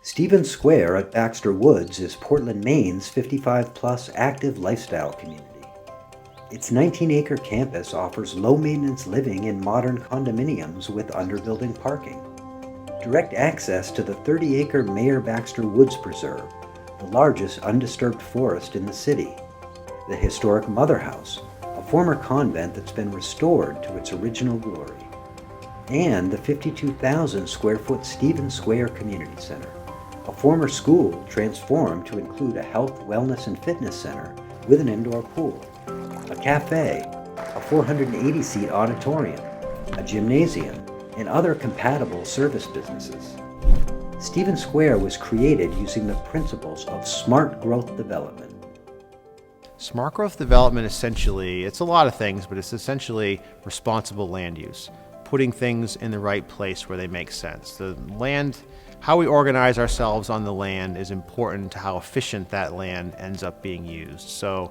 Stevens Square at Baxter Woods is Portland, Maine's 55-plus active lifestyle community. Its 19-acre campus offers low-maintenance living in modern condominiums with underbuilding parking. Direct access to the 30-acre Mayor Baxter Woods Preserve, the largest undisturbed forest in the city. The historic Motherhouse, a former convent that's been restored to its original glory. And the 52,000 square foot Stevens Square Community Center, a former school transformed to include a health, wellness, and fitness center with an indoor pool, a cafe, a 480-seat auditorium, a gymnasium, and other compatible service businesses. Stevens Square was created using the principles of smart growth development. Smart growth development essentially, it's a lot of things, but it's essentially responsible land use. Putting things in the right place where they make sense. The land, how we organize ourselves on the land is important to how efficient that land ends up being used. So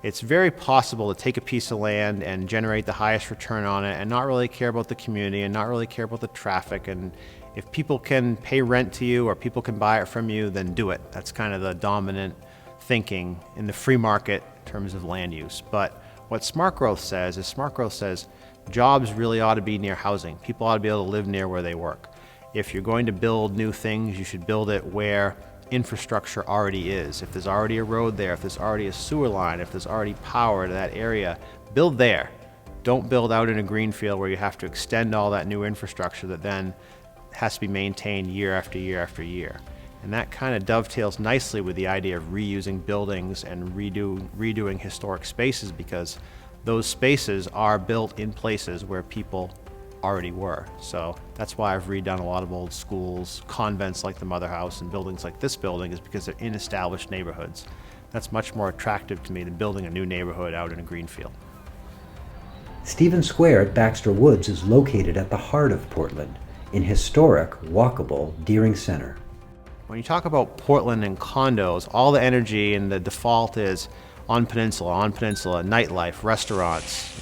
it's very possible to take a piece of land and generate the highest return on it and not really care about the community and not really care about the traffic. And if people can pay rent to you or people can buy it from you, then do it. That's kind of the dominant thinking in the free market in terms of land use. But what smart growth says is jobs really ought to be near housing. People ought to be able to live near where they work. If you're going to build new things, you should build it where infrastructure already is. If there's already a road there, if there's already a sewer line, if there's already power to that area, build there. Don't build out in a green field where you have to extend all that new infrastructure that then has to be maintained year after year after year. And that kind of dovetails nicely with the idea of reusing buildings and redoing historic spaces, because those spaces are built in places where people already were. So that's why I've redone a lot of old schools, convents like the Motherhouse, and buildings like this building, is because they're in established neighborhoods. That's much more attractive to me than building a new neighborhood out in a green field. Stevens Square at Baxter Woods is located at the heart of Portland, in historic, walkable Deering Center. When you talk about Portland and condos, all the energy and the default is on peninsula, nightlife, restaurants,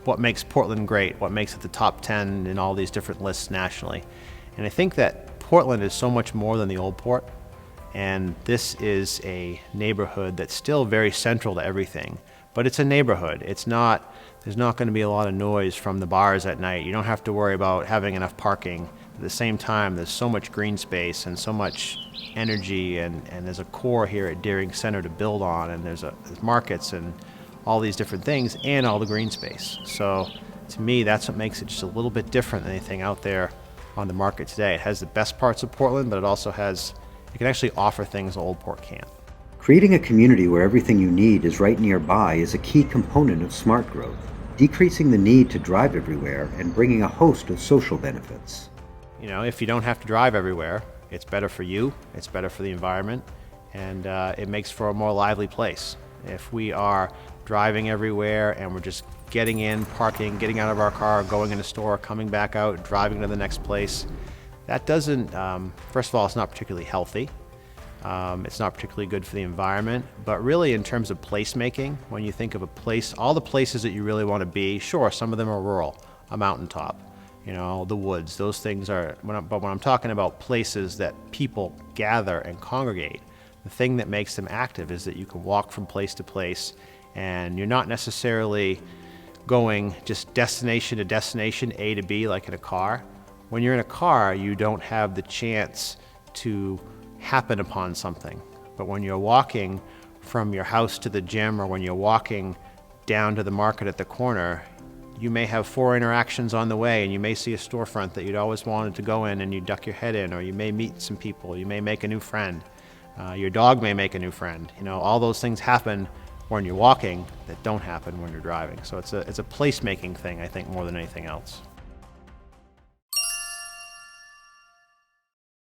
what makes Portland great, what makes it the top 10 in all these different lists nationally. And I think that Portland is so much more than the old port, and this is a neighborhood that's still very central to everything, but it's a neighborhood. There's not going to be a lot of noise from the bars at night. You don't have to worry about having enough parking. At the same time, there's so much green space and so much energy, and there's a core here at Deering Center to build on, and there's markets and all these different things and all the green space. So to me, that's what makes it just a little bit different than anything out there on the market today. It has the best parts of Portland, but it can actually offer things Old Port can't. Creating a community where everything you need is right nearby is a key component of smart growth, decreasing the need to drive everywhere and bringing a host of social benefits. If you don't have to drive everywhere, it's better for you, it's better for the environment, and it makes for a more lively place. If we are driving everywhere and we're just getting in, parking, getting out of our car, going in a store, coming back out, driving to the next place, that doesn't, first of all, it's not particularly healthy. It's not particularly good for the environment, but really in terms of placemaking, when you think of a place, all the places that you really want to be, sure, some of them are rural, a mountaintop, the woods, those things are, but when I'm talking about places that people gather and congregate, the thing that makes them active is that you can walk from place to place, and you're not necessarily going just destination to destination, A to B, like in a car. When you're in a car, you don't have the chance to happen upon something. But when you're walking from your house to the gym, or when you're walking down to the market at the corner, you may have 4 interactions on the way, and you may see a storefront that you'd always wanted to go in, and you duck your head in, or you may meet some people, you may make a new friend, your dog may make a new friend. All those things happen when you're walking that don't happen when you're driving. So it's a placemaking thing, I think, more than anything else.